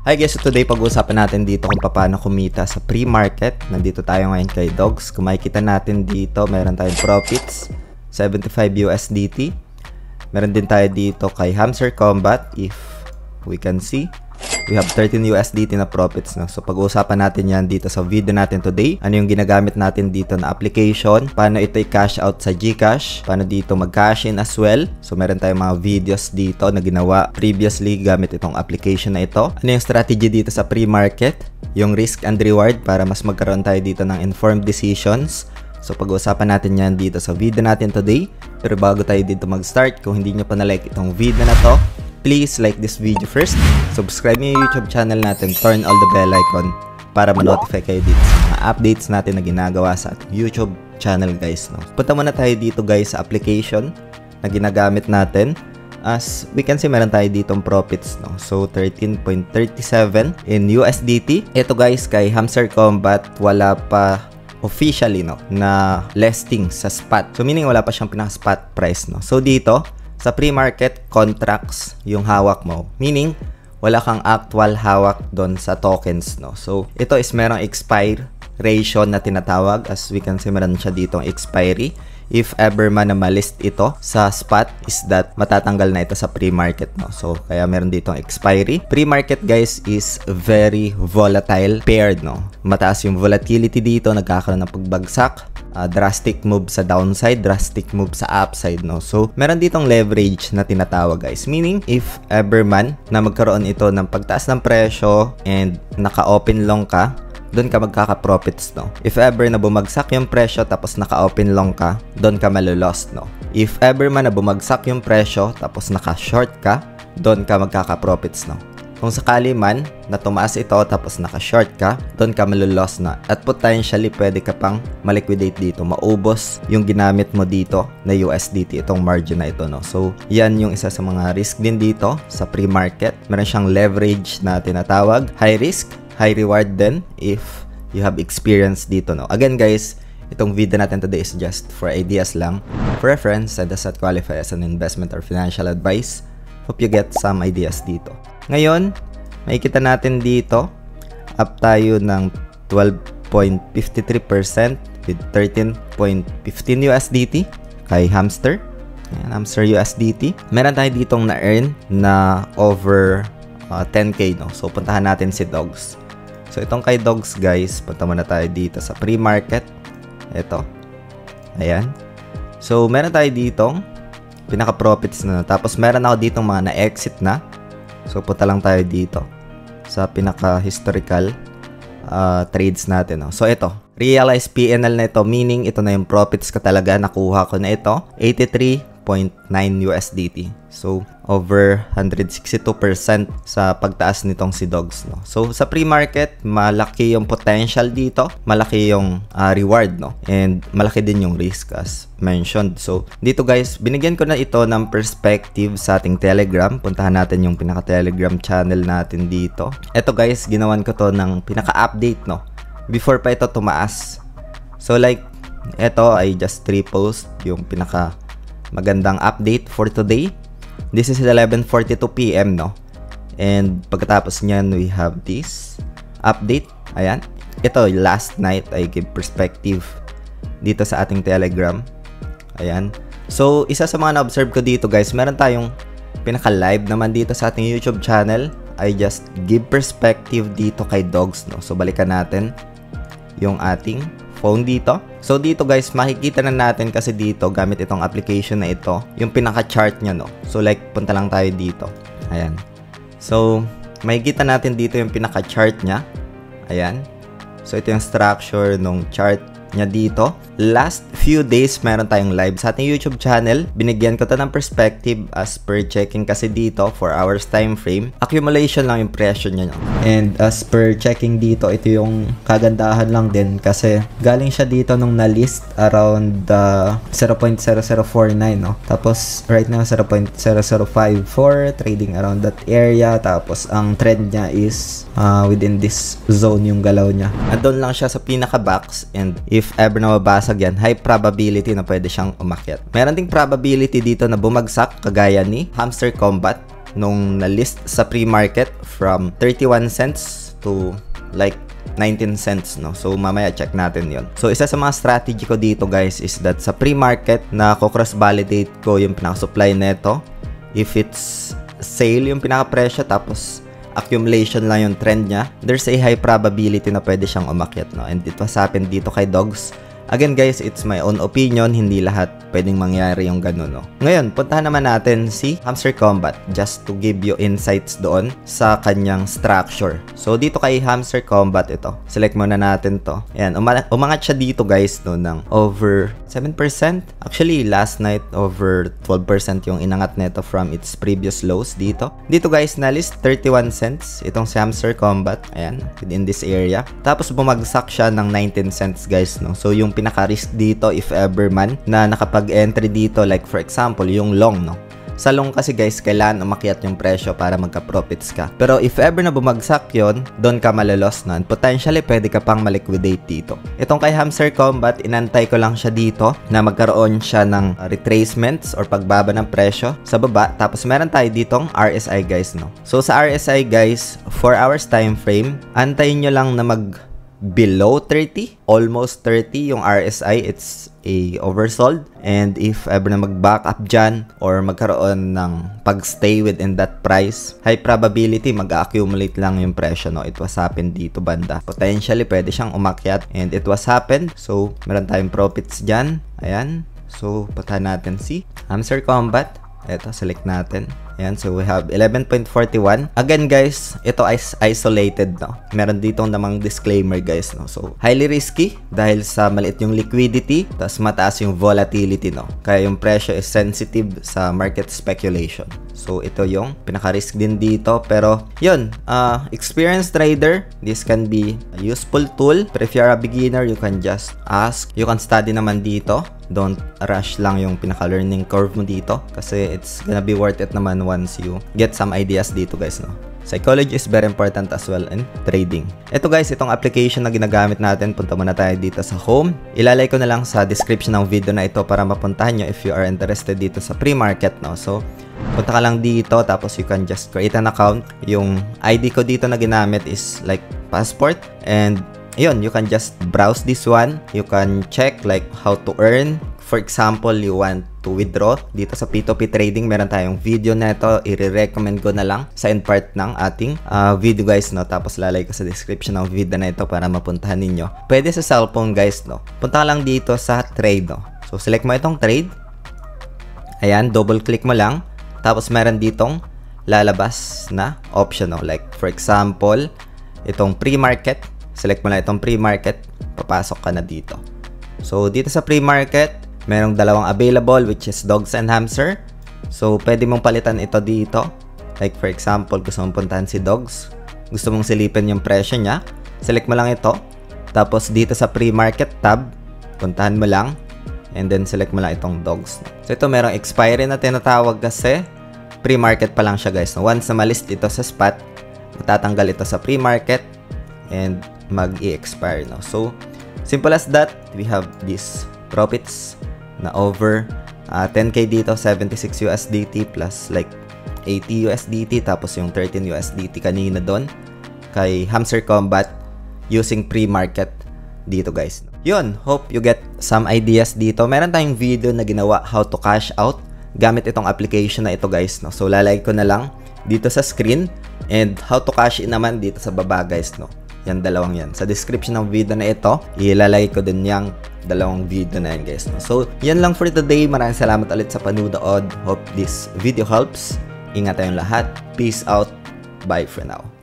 Hi guys, so today pag-uusapan natin dito kung paano kumita sa pre-market. Nandito tayo ngayon kay Dogs. Kung makikita natin dito, meron tayong profits, 75 USDT. Meron din tayo dito kay Hamster Combat. If we can see, we have 13 USDT na profits. No? So pag-uusapan natin yan dito sa video natin today. Ano yung ginagamit natin dito na application, paano ito i-cash out sa GCash, paano dito mag-cash in as well. So meron tayong mga videos dito na ginawa previously gamit itong application na ito. Ano yung strategy dito sa pre-market, yung risk and reward para mas magkaroon tayo dito ng informed decisions. So pag-uusapan natin yan dito sa video natin today. Pero bago tayo dito mag-start, kung hindi nyo pa na-like itong video na to, please like this video first, subscribe nyo yung YouTube channel natin, turn all the bell icon para ma-notify kayo dito sa mga updates natin na ginagawa sa ating YouTube channel guys. No? Punta muna tayo dito guys sa application na ginagamit natin. As we can see, meron tayo ditong profits. No? So 13.37 in USDT. Ito guys kay Hamster Combat, wala pa officially no, na listing sa spot. So meaning wala pa siyang pinaka-spot price. No? So dito, sa pre-market, contracts yung hawak mo. Meaning, wala kang actual hawak doon sa tokens, no? So, ito is merong expiration na tinatawag. As we can see, meron siya ditong expiry. If ever man na malist ito sa spot, is that matatanggal na ito sa pre-market, no? So, kaya meron ditong expiry. Pre-market, guys, is very volatile paired, no? Mataas yung volatility dito, nagkakaroon ng pagbagsak. Drastic move sa downside, drastic move sa upside, no? So, meron ditong leverage na tinatawag, guys. Meaning, if ever man na magkaroon ito ng pagtaas ng presyo and naka-open long ka, doon ka magkaka-profits, no? If ever na bumagsak yung presyo tapos naka-open long ka, doon ka malulost, no? If ever man na bumagsak yung presyo tapos naka-short ka, doon ka magkaka-profits, no? Kung sakali man na tumaas ito tapos naka-short ka, doon ka malulost na. At potentially, pwede ka pang maliquidate dito. Maubos yung ginamit mo dito na USDT, itong margin na ito, no? So, yan yung isa sa mga risk din dito sa pre-market. Meron siyang leverage na tinatawag. High risk, high reward din if you have experience dito, no? Again, guys, itong video natin today is just for ideas lang. For reference, and does not qualify as an investment or financial advice. Hope you get some ideas dito. Ngayon, makikita natin dito, up tayo ng 12.53% with 13.15 USDT kay Hamster. Ayan, Hamster USDT. Meron tayo ditong na-earn na over 10K, no? So, puntahan natin si Dogs. So, itong kay Dogs, guys, punta muna tayo dito sa pre-market. Ito. Ayan. So, meron tayo ditong pinaka-profits na. Tapos, meron ako ditong mga na-exit na. So, punta lang tayo dito sa pinaka-historical trades natin. No? So, ito. Realized PNL na ito. Meaning, ito na yung profits ko talaga. Nakuha ko na ito. 83.9 USDT. So, over 162% sa pagtaas nitong si Dogs. No? So, sa pre-market, malaki yung potential dito. Malaki yung reward. No? And malaki din yung risk as mentioned. So, dito guys, binigyan ko na ito ng perspective sa ating Telegram. Puntahan natin yung pinaka-Telegram channel natin dito. Ito guys, ginawan ko to ng pinaka-update, no? Before pa ito tumaas. So, like, ito ay just repost yung pinaka-magandang update for today. This is 11:42 PM, no? And pagkatapos niyan, we have this update. Ayan. Ito, last night, I give perspective dito sa ating Telegram. Ayan. So, isa sa mga na-observe ko dito, guys, meron tayong pinaka-live naman dito sa ating YouTube channel. I just give perspective dito kay Dogs, no? So, balikan natin yung ating phone dito. So, dito guys, makikita na natin kasi dito, gamit itong application na ito, yung pinaka-chart niya, no? So, like, punta lang tayo dito. Ayan. So, makikita natin dito yung pinaka-chart niya. Ayan. So, ito yung structure ng chart niya dito. Last few days, meron tayong live sa ating YouTube channel. Binigyan ko to ng perspective as per checking kasi dito, 4 hours time frame. Accumulation lang yung presyo niya. And as per checking dito, ito yung kagandahan lang din kasi galing siya dito nung na-list around 0.0049, no? Tapos, right now, 0.0054, trading around that area. Tapos, ang trend niya is within this zone yung galaw niya. Andun lang siya sa pinaka-box and if ever na mabasag yan, high probability na pwede siyang umakyat. Meron ding probability dito na bumagsak kagaya ni Hamster Combat. nung na-list sa pre-market from 31 cents to like 19 cents, no? So, mamaya check natin yon. So, isa sa mga strategy ko dito, guys, is that sa pre-market na cross-validate ko yung pinaka-supply neto. If it's sale yung pinaka-presyo, tapos accumulation lang yung trend niya, there's a high probability na pwede siyang umakyat, no? And it was happened dito kay Dogs. Again, guys, it's my own opinion. Hindi lahat pwedeng mangyari yung ganun, no? Ngayon, puntahan naman natin si Hamster Combat just to give you insights doon sa kanyang structure. So, dito kay Hamster Combat, ito. Select muna natin to. Ayan, umangat siya dito, guys, no, ng over 7%. Actually, last night, over 12% yung inangat nito from its previous lows dito. Dito, guys, na-list 31 cents. Itong si Hamster Combat. Ayan, within this area. Tapos, bumagsak siya ng 19 cents, guys, no? So, yung pinaka-risk dito, if ever man, na nakapag-entry dito, like for example, yung long, no? Sa long kasi, guys, kailangan umakyat yung presyo para magka-profits ka. Pero if ever na bumagsak yon, doon ka malalos, no? And potentially, pwede ka pang maliquidate dito. Itong kay Hamster Combat, inantay ko lang siya dito na magkaroon siya ng retracements or pagbaba ng presyo sa baba. Tapos meron tayo ditong RSI, guys, no? So sa RSI, guys, 4 hours time frame, antayin nyo lang na below 30, almost 30 yung RSI, it's a oversold. And if ever na mag-back up dyan or magkaroon ng pag-stay within that price, high probability mag-accumulate lang yung presyo, no? It was happened dito banda. Potentially, pwede siyang umakyat and it was happened. So, meron tayong profits dyan. Ayan. So, puntahan natin si Hamster Combat. Ito, select natin. Ayan, so we have 11.41. Again, guys, ito is isolated, no? Meron dito namang disclaimer, guys, no? So, highly risky dahil sa maliit yung liquidity, tas mataas yung volatility, no? Kaya yung presyo is sensitive sa market speculation. So, ito yung pinaka-risk din dito. Pero, yun, experienced trader, this can be a useful tool. But if you're a beginner, you can just ask. You can study naman dito. Don't rush lang yung pinaka-learning curve mo dito kasi it's gonna be worth it naman once you get some ideas dito, guys, no? Psychology is very important as well in trading. Ito, guys, itong application na ginagamit natin, punta muna tayo dito sa home. Ilalay ko na lang sa description ng video na ito para mapuntahan nyo if you are interested dito sa pre-market, no? So, punta ka lang dito tapos you can just create an account. Yung ID ko dito na ginamit is like passport, and yun, you can just browse this one. You can check like how to earn. For example, you want to withdraw dito sa P2P trading, meron tayong video na ito. I-recommend ko na lang sa end part ng ating video, guys, no? Tapos lalagay ko sa description ng video na ito para mapuntahan ninyo. Pwede sa cellphone, guys, no? Punta ka lang dito sa trade, no? So, select mo itong trade. Ayan, double click mo lang. Tapos meron ditong lalabas na option, no? Like, for example, itong pre-market. Select mo lang itong pre-market, papasok ka na dito. So, dito sa pre-market, merong dalawang available, which is Dogs and Hamster. So, pwede mong palitan ito dito. Like, for example, gusto mong puntahan si Dogs. Gusto mong silipin yung presyo niya. Select mo lang ito. Tapos, dito sa pre-market tab, puntahan mo lang. And then, select mo lang itong Dogs. So, ito merong expiry na tinatawag kasi pre-market pa lang siya, guys. Once na malist ito sa spot, matatanggal ito sa pre-market and mag-i-expire, no? So, simple as that. We have these profits na over 10k dito, 76 USDT plus like 80 USDT, tapos yung 13 USDT kanina doon kay Hamster Combat using pre-market dito, guys. Yun, hope you get some ideas dito. Meron tayong video na ginawa how to cash out gamit itong application na ito, guys, no? So, lalagay ko na lang dito sa screen, and how to cash in naman dito sa baba, guys, no? Yan, dalawang yan. Sa description ng video na ito, ilalagay ko din yung dalawang video na yan, guys, no? So, yan lang for today. Maraming salamat ulit sa panonood. Hope this video helps. Ingat tayong lahat. Peace out. Bye for now.